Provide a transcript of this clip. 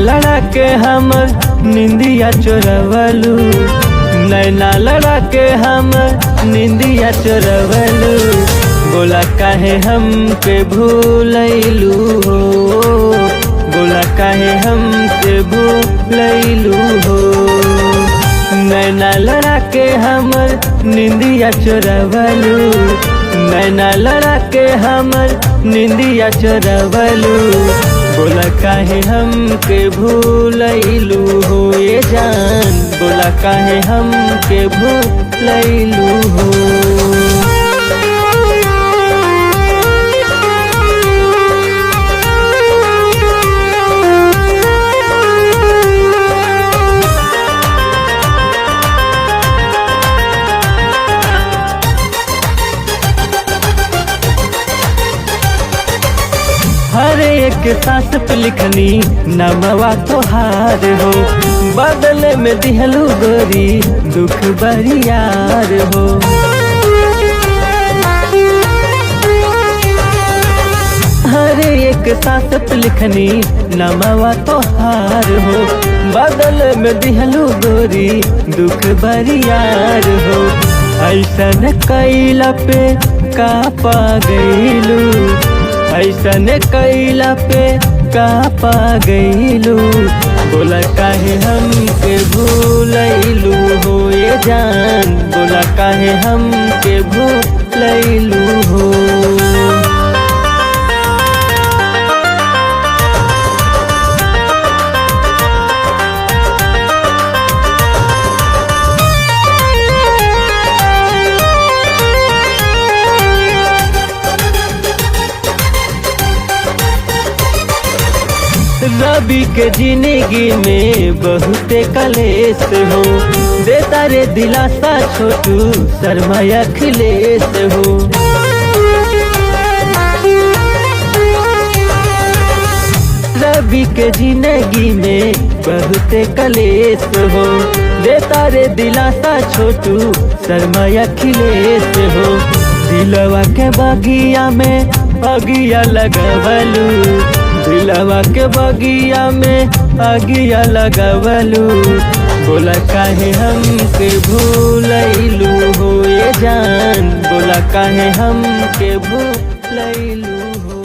लड़ा के हमर निंदिया चोरवलू, नैना लड़ा के हमर निंदिया चोरवलू। बोला काहे हमके भूलैलू हो, बोला काहे हमके भूलैलू हो। नैना लड़ा के हमर निंदिया चोरवलू, नैना लड़ा के हमर निंदिया चोरवलू। बोला काहे हमके भूलैलू हो ये जान, बोला काहे हमके भूलैलू हो। हर एक सांस पे लिखनी नमवा तोहार हो, बदले में दिहलू गोरी दुख बरियार हो। हर एक सांस पे लिखनी नमवा तोहार हो, बदले में दिहलू गोरी दुख बरियार हो। ऐसन कैला पे का पा गईलू, ऐसन कैला पे का पा गईलू। बोला काहे हमके भूलैलू हो ये जान, बोला काहे हमके भूलैलू हो। रवि के जिंदगी में बहुते कलेश हो, देता रे दिलासा छोटू शर्मा अखिलेश हो। रवि के जिंदगी में बहुते कलेश हो, देता रे दिलासा छोटू शर्मा अखिलेश हो। दिलवा के बगिया में अगिया लगवलू, दिलवा के बगिया में अगिया लगवलू। बोला काहे हमके भूलैलू हो ये जान, बोला काहे हमके भूलैलू हो।